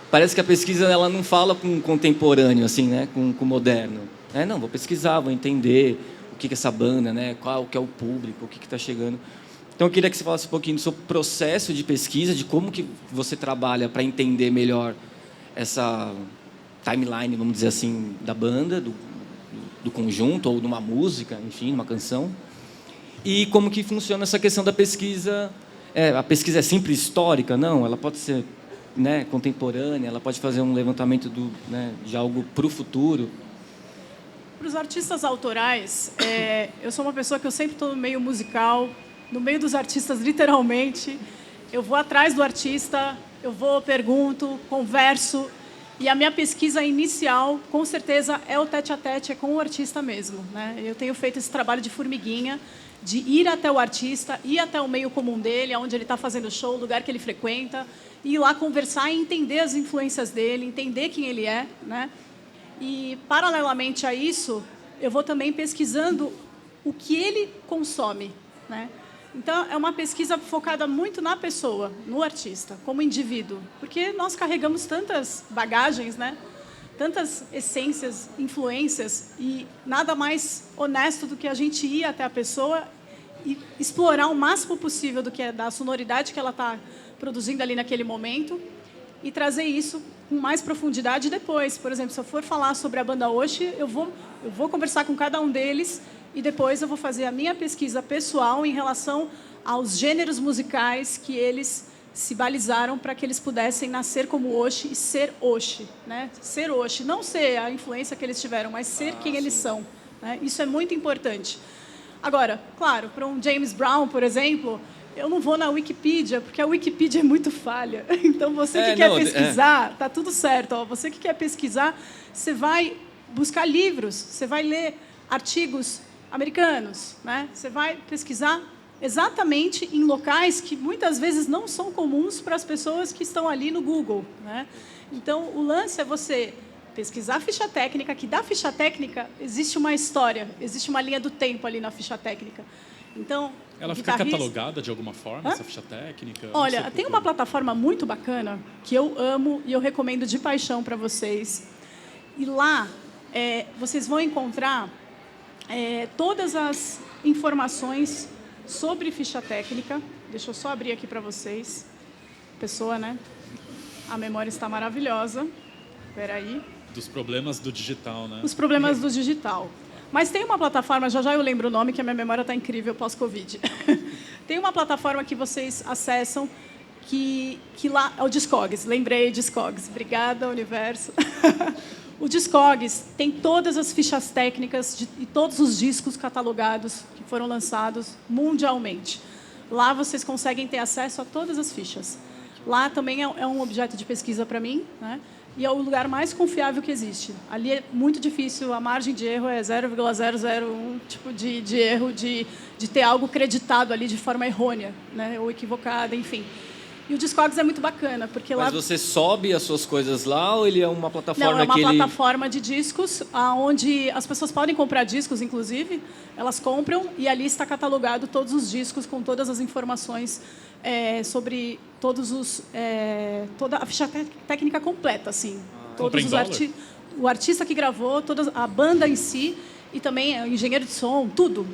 Parece que a pesquisa ela não fala com o contemporâneo, assim, né? Com o moderno. Não, vou pesquisar, vou entender o que é essa banda, né? Qual que é o público, o que está chegando. Então, eu queria que você falasse um pouquinho sobre o processo de pesquisa, de como que você trabalha para entender melhor essa timeline, vamos dizer assim, da banda, do conjunto, ou de uma música, enfim, uma canção. E como que funciona essa questão da pesquisa. A pesquisa é sempre histórica? Não, ela pode ser, né, contemporânea, ela pode fazer um levantamento de algo para o futuro.
Para os artistas autorais, eu sou uma pessoa que eu sempre estou no meio musical, no meio dos artistas, literalmente. Eu vou atrás do artista, eu vou, pergunto, converso, e a minha pesquisa inicial, com certeza, é o tete-a-tete, é com o artista mesmo, né? Eu tenho feito esse trabalho de formiguinha, de ir até o artista, ir até o meio comum dele, onde ele está fazendo show, o lugar que ele frequenta, ir lá conversar e entender as influências dele, entender quem ele é, né? E, paralelamente a isso, eu vou também pesquisando o que ele consome, né? Então, é uma pesquisa focada muito na pessoa, no artista, como indivíduo, porque nós carregamos tantas bagagens, né? Tantas essências, influências, e nada mais honesto do que a gente ir até a pessoa e explorar o máximo possível da sonoridade que ela está produzindo ali naquele momento e trazer isso com mais profundidade depois. Por exemplo, se eu for falar sobre a banda Oxi, eu vou conversar com cada um deles e depois eu vou fazer a minha pesquisa pessoal em relação aos gêneros musicais que eles se balizaram para que eles pudessem nascer como Oxi e ser Oxi, né? Ser Oxi, não ser a influência que eles tiveram, mas ser quem eles são, né? Isso é muito importante. Agora, claro, para um James Brown, por exemplo, eu não vou na Wikipedia, porque a Wikipedia é muito falha. Então, você que quer pesquisar, tá tudo certo. Ó, você que quer pesquisar, você vai buscar livros, você vai ler artigos americanos, né? Você vai pesquisar exatamente em locais que muitas vezes não são comuns para as pessoas que estão ali no Google, né? Então, o lance é você pesquisar a ficha técnica, que da ficha técnica existe uma história, existe uma linha do tempo ali na ficha técnica. Então,
ela fica catalogada de alguma forma, essa ficha técnica?
Olha, tem uma plataforma muito bacana que eu amo e eu recomendo de paixão para vocês. E lá vocês vão encontrar todas as informações sobre ficha técnica. Deixa eu só abrir aqui para vocês. Pessoa, né? A memória está maravilhosa. Espera aí.
Dos problemas do digital, né?
Os problemas do digital. Mas tem uma plataforma, já eu lembro o nome, que a minha memória está incrível pós-Covid. Tem uma plataforma que vocês acessam, que lá... É o Discogs, lembrei, Discogs. Obrigada, Universo. O Discogs tem todas as fichas técnicas e todos os discos catalogados que foram lançados mundialmente. Lá vocês conseguem ter acesso a todas as fichas. Lá também é um objeto de pesquisa para mim, né? E é o lugar mais confiável que existe. Ali é muito difícil, a margem de erro é 0,001 tipo de erro, de ter algo creditado ali de forma errônea, né? Ou equivocada, enfim. E o Discogs é muito bacana, porque lá...
Mas você sobe as suas coisas lá ou ele é uma plataforma
Não, é uma plataforma de discos, onde as pessoas podem comprar discos, inclusive, elas compram e ali está catalogado todos os discos com todas as informações sobre todos toda a ficha técnica completa, assim. Todos o artista que gravou, toda a banda em si e também o engenheiro de som, tudo.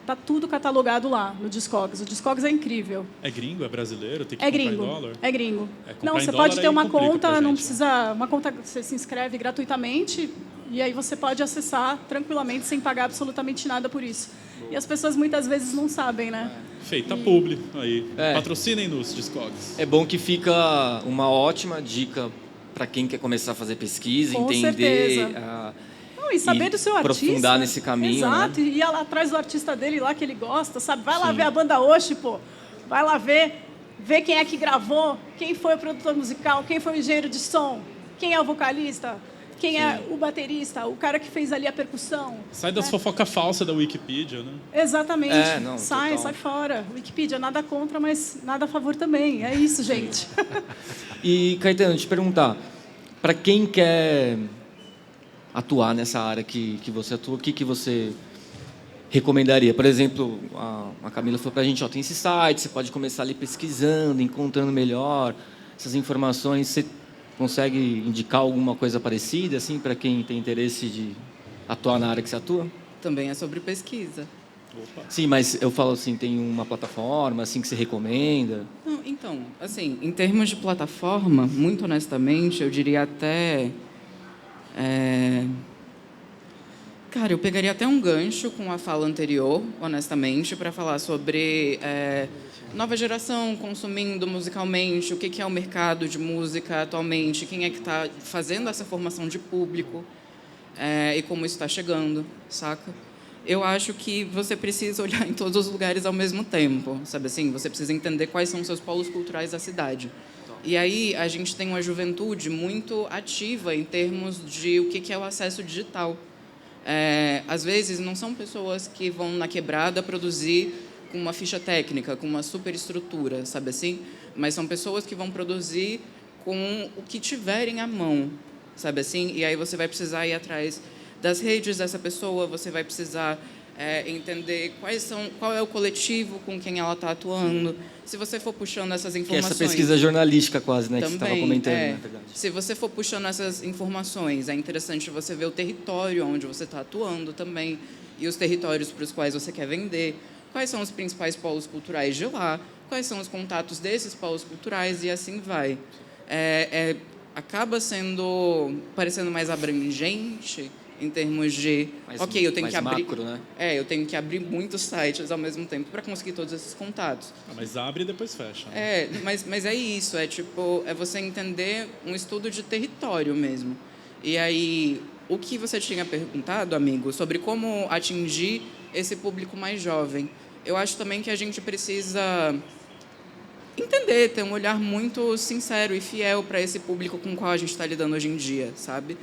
Está tudo catalogado lá no Discogs. O Discogs é incrível.
É gringo? É brasileiro? Tem que comprar em dólar?
É gringo. Não, você pode ter uma conta, não precisa... Uma conta, você se inscreve gratuitamente e aí você pode acessar tranquilamente sem pagar absolutamente nada por isso. E as pessoas muitas vezes não sabem, né?
Feita publi aí. Patrocinem-nos, Discogs.
É bom que fica uma ótima dica para quem quer começar a fazer pesquisa,
com
entender...
E saber do seu artista.
Aprofundar nesse caminho,
exato,
né?
E ir lá atrás do artista dele lá que ele gosta, sabe? Vai lá ver a banda Oxi, pô. Vai lá ver quem é que gravou, quem foi o produtor musical, quem foi o engenheiro de som, quem é o vocalista, quem é o baterista, o cara que fez ali a percussão.
Sai das fofocas falsas da Wikipedia, né?
Exatamente. Sai fora. Wikipedia, nada contra, mas nada a favor também. É isso, gente.
E, Caetano, te perguntar, para quem quer atuar nessa área que você atua, o que você recomendaria? Por exemplo, a Camila falou para a gente, tem esse site, você pode começar ali pesquisando, encontrando melhor essas informações. Você consegue indicar alguma coisa parecida, assim, para quem tem interesse de atuar na área que você atua?
Também é sobre pesquisa.
Opa.
Sim, mas eu falo assim, tem uma plataforma assim que você recomenda?
Não, então, assim, em termos de plataforma, muito honestamente, eu diria até... Cara, eu pegaria até um gancho com a fala anterior, honestamente, para falar sobre nova geração consumindo musicalmente, o que é o mercado de música atualmente, quem é que está fazendo essa formação de público e como isso está chegando, saca? Eu acho que você precisa olhar em todos os lugares ao mesmo tempo, sabe assim? Você precisa entender quais são os seus polos culturais da cidade. E aí a gente tem uma juventude muito ativa em termos de o que é o acesso digital. às vezes, não são pessoas que vão na quebrada produzir com uma ficha técnica, com uma superestrutura, sabe assim? Mas são pessoas que vão produzir com o que tiverem à mão, sabe assim? E aí você vai precisar ir atrás das redes dessa pessoa, você vai precisar entender qual é o coletivo com quem ela está atuando. Se você for puxando essas
Que é
informações...
essa pesquisa jornalística quase, né? Que você estava
Também,
comentando, na verdade.
se você for puxando essas informações, é interessante você ver o território onde você está atuando também e os territórios para os quais você quer vender, quais são os principais polos culturais de lá, quais são os contatos desses polos culturais e assim vai. Acaba parecendo mais abrangente em termos de... eu tenho que abrir...
macro, né?
eu tenho que abrir muitos sites ao mesmo tempo para conseguir todos esses contatos.
Mas abre e depois fecha. Né?
Mas é isso, é você entender um estudo de território mesmo. E aí, o que você tinha perguntado, amigo, sobre como atingir esse público mais jovem, eu acho também que a gente precisa entender, ter um olhar muito sincero e fiel para esse público com o qual a gente está lidando hoje em dia, sabe?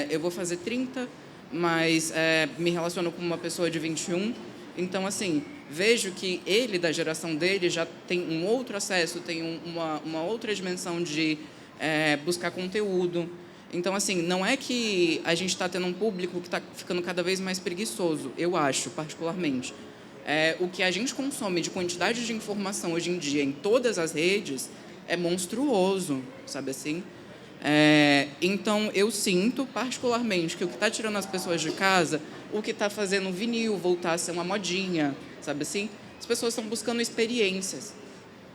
Eu vou fazer 30, mas me relaciono com uma pessoa de 21. Então, assim, vejo que ele, da geração dele, já tem um outro acesso, tem uma outra dimensão de buscar conteúdo. Então, assim, não é que a gente está tendo um público que está ficando cada vez mais preguiçoso, eu acho, particularmente. O que a gente consome de quantidade de informação hoje em dia em todas as redes é monstruoso, sabe assim? Então, eu sinto, particularmente, que o que está tirando as pessoas de casa, o que está fazendo o vinil voltar a ser uma modinha, sabe assim? As pessoas estão buscando experiências,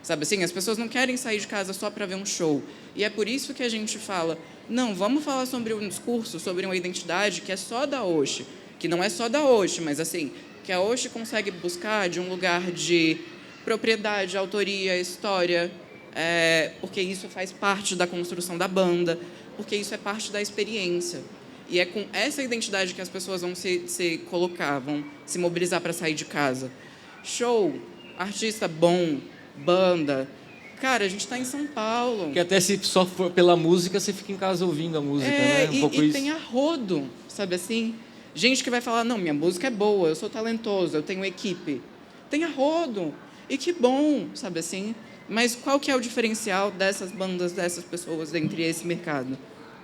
sabe assim? As pessoas não querem sair de casa só para ver um show. E é por isso que a gente fala, não, vamos falar sobre um discurso, sobre uma identidade que é só da Oxe, que não é só da Oxe, mas assim, que a Oxe consegue buscar de um lugar de propriedade, autoria, história, porque isso faz parte da construção da banda, porque isso é parte da experiência. E é com essa identidade que as pessoas vão se colocar, vão se mobilizar para sair de casa. Show, artista bom, banda. Cara, a gente está em São Paulo.
Que até se só for pela música, você fica em casa ouvindo a música, né?
E tem a rodo, sabe assim? Gente que vai falar, não, minha música é boa, eu sou talentoso, eu tenho equipe. Tem a rodo. E que bom, sabe assim? Mas qual que é o diferencial dessas bandas, dessas pessoas entre esse mercado?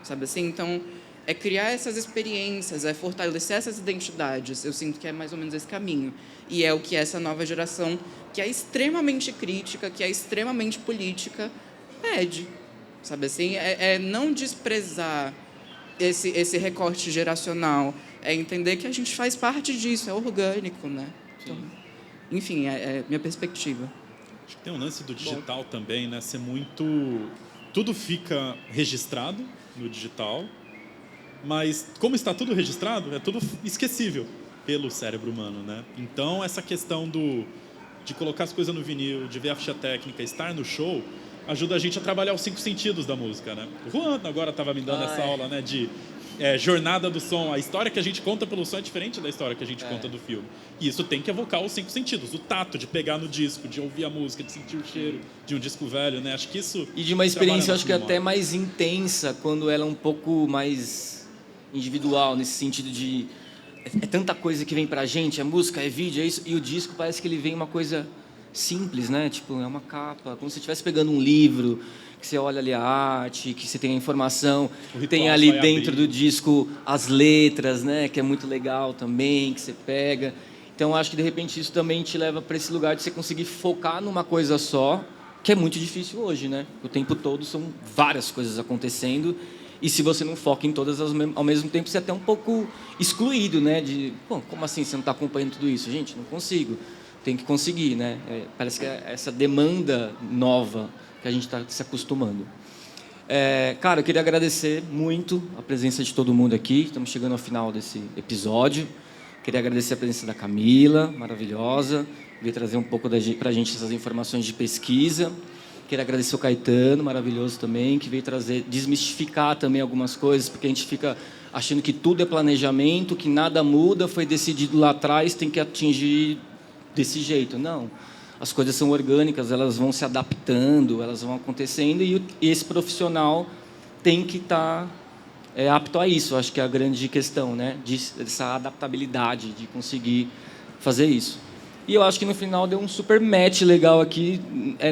Sabe assim? Então, é criar essas experiências, é fortalecer essas identidades. Eu sinto que é mais ou menos esse caminho. E é o que essa nova geração, que é extremamente crítica, que é extremamente política, pede. Sabe assim? É não desprezar esse recorte geracional, é entender que a gente faz parte disso, é orgânico, né? Então, enfim, é minha perspectiva.
Acho que tem um lance do digital também, né? Ser muito... Tudo fica registrado no digital, mas como está tudo registrado, é tudo esquecível pelo cérebro humano, né? Então, essa questão de colocar as coisas no vinil, de ver a ficha técnica, estar no show, ajuda a gente a trabalhar os 5 sentidos da música, né? O Juan agora estava me dando essa aula, né? De jornada do som. A história que a gente conta pelo som é diferente da história que a gente conta do filme. E isso tem que evocar os 5 sentidos. O tato, de pegar no disco, de ouvir a música, de sentir o cheiro de um disco velho, né? Acho que isso...
E de uma experiência, acho que até mais intensa, quando ela é um pouco mais individual, nesse sentido de... É tanta coisa que vem pra gente, é música, é vídeo, é isso. E o disco parece que ele vem uma coisa simples, né? Tipo, é uma capa, como se você estivesse pegando um livro, que você olha ali a arte, que você tem a informação, tem ali dentro do disco as letras, né? Que é muito legal também, que você pega. Então, acho que, de repente, isso também te leva para esse lugar de você conseguir focar numa coisa só, que é muito difícil hoje, né? O tempo todo são várias coisas acontecendo, e se você não foca em todas ao mesmo tempo, você é até um pouco excluído, né? De, pô, como assim você não está acompanhando tudo isso? Gente, não consigo. Tem que conseguir, né? Parece que é essa demanda nova que a gente está se acostumando. Cara, eu queria agradecer muito a presença de todo mundo aqui. Estamos chegando ao final desse episódio. Queria agradecer a presença da Camila, maravilhosa. Veio trazer um pouco para a gente essas informações de pesquisa. Queria agradecer o Caetano, maravilhoso também, que veio desmistificar também algumas coisas, porque a gente fica achando que tudo é planejamento, que nada muda, foi decidido lá atrás, tem que atingir desse jeito. Não, as coisas são orgânicas, elas vão se adaptando, elas vão acontecendo, e esse profissional tem que estar apto a isso. Acho que é a grande questão, né? Dessa adaptabilidade, de conseguir fazer isso. E eu acho que no final deu um super match legal aqui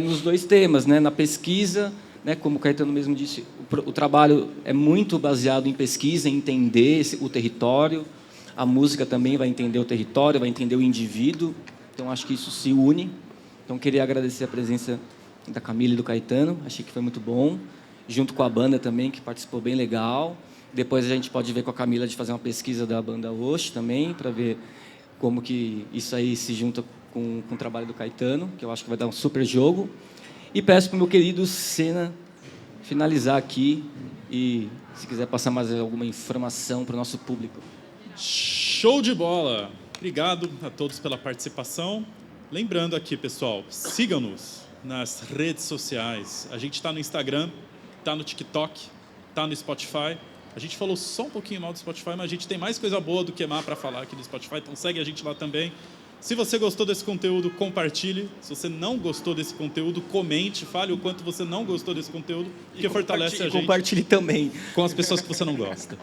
nos dois temas, né? Na pesquisa, né? Como o Caetano mesmo disse, o trabalho é muito baseado em pesquisa, em entender o território. A música também vai entender o território, vai entender o indivíduo. Então, acho que isso se une. Então, queria agradecer a presença da Camila e do Caetano. Achei que foi muito bom. Junto com a banda também, que participou bem legal. Depois a gente pode ver com a Camila de fazer uma pesquisa da banda Osh também, para ver como que isso aí se junta com o trabalho do Caetano, que eu acho que vai dar um super jogo. E peço para o meu querido Senna finalizar aqui e, se quiser passar mais alguma informação para o nosso público.
Show de bola! Obrigado a todos pela participação. Lembrando aqui, pessoal, sigam-nos nas redes sociais. A gente está no Instagram, está no TikTok, está no Spotify. A gente falou só um pouquinho mal do Spotify, mas a gente tem mais coisa boa do que má para falar aqui do Spotify, então segue a gente lá também. Se você gostou desse conteúdo, compartilhe. Se você não gostou desse conteúdo, comente, fale o quanto você não gostou desse conteúdo, porque fortalece a gente.
Compartilhe também
com as pessoas que você não gosta.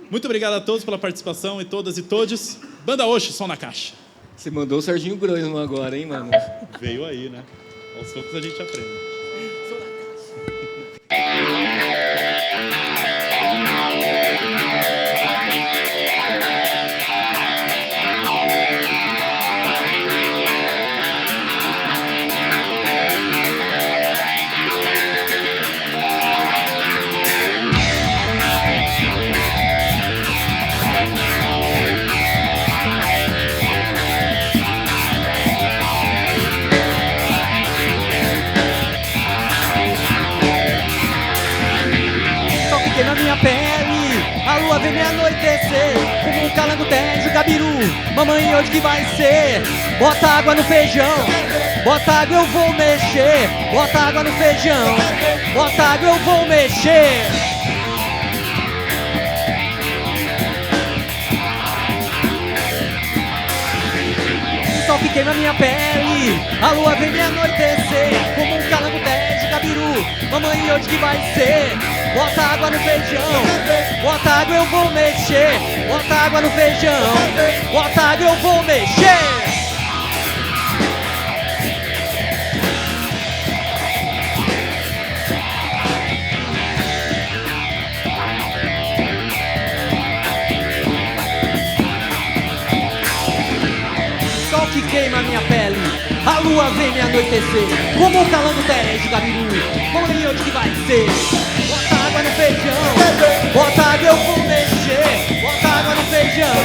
Muito obrigado a todos pela participação, e todas e todes. Banda Osh, som na caixa.
Você mandou o Serginho Groisman agora, hein, mano?
Veio aí, né? Aos poucos a gente aprende.
Na minha pele, a lua vem me anoitecer, como um calango, tejo, gabiru. Mamãe, hoje que vai ser? Bota água no feijão, bota água, eu vou mexer. Bota água no feijão, bota água, eu vou mexer. O sol que queima minha pele, a lua vem me anoitecer, como um calango, tejo, gabiru. Mamãe, hoje que vai ser? Bota água no feijão, bota água, eu vou mexer. Bota água no feijão, bota água, eu vou mexer. Sol que queima minha pele, a lua vem me anoitecer, como um calango, tejo, gabiru. Mamãe, hoje que vai ser? Bota água no feijão, bota água, eu vou mexer. Bota água no feijão,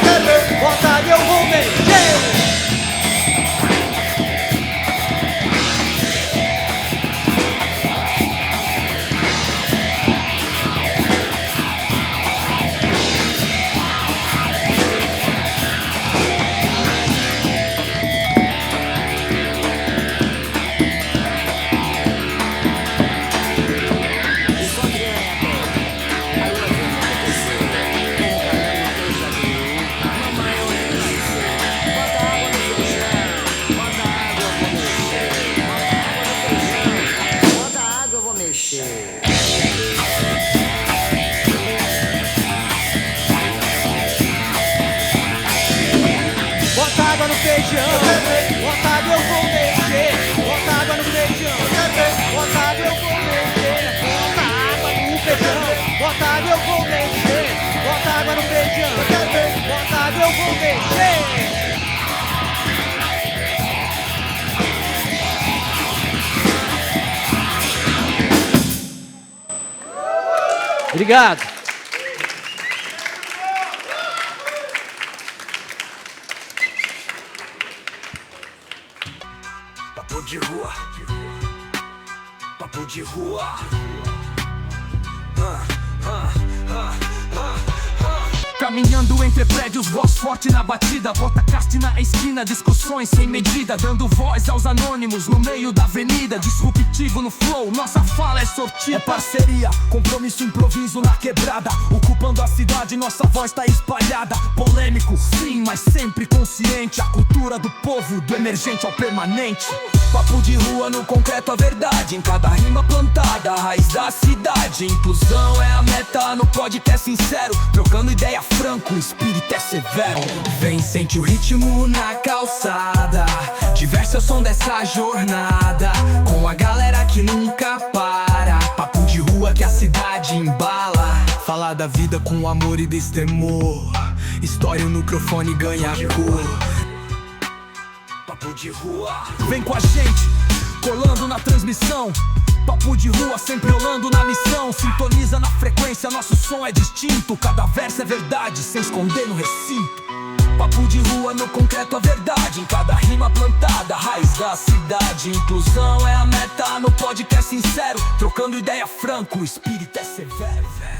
bota água, eu vou mexer. Bota água no feijão, bota água, eu vou mexer. Bota água no feijão, bota água, eu vou mexer. Bota água no feijão, bota água, eu vou mexer. Bota água no feijão, bota água, eu vou mexer. Obrigado.
Papo de rua, papo de rua. Caminhando entre prédios, voz forte na batida. Bota caste na esquina, discussões sem medida. Dando voz aos anônimos no meio da avenida. Disruptivo no flow, nossa fala é sortida. É parceria, compromisso, improviso na quebrada. Ocupando a cidade, nossa voz tá espalhada. Polêmico, sim, mas sempre consciente. A cultura do povo, do emergente ao permanente. Papo de rua, no concreto a verdade. Em cada rima plantada, raiz da cidade. Inclusão é a meta no podcast sincero, trocando ideia franco, o espírito é severo. Vem, sente o ritmo na calçada, diverte o som dessa jornada, com a galera que nunca para. Papo de rua que a cidade embala, falar da vida com amor e destemor, história no microfone ganha cor. Papo de rua. Vem com a gente, colando na transmissão. Papo de rua sempre rolando na missão. Sintoniza na frequência, nosso som é distinto. Cada verso é verdade, sem esconder no recinto. Papo de rua no concreto a verdade, em cada rima plantada, raiz da cidade. Inclusão é a meta no podcast sincero, trocando ideia franco, o espírito é severo.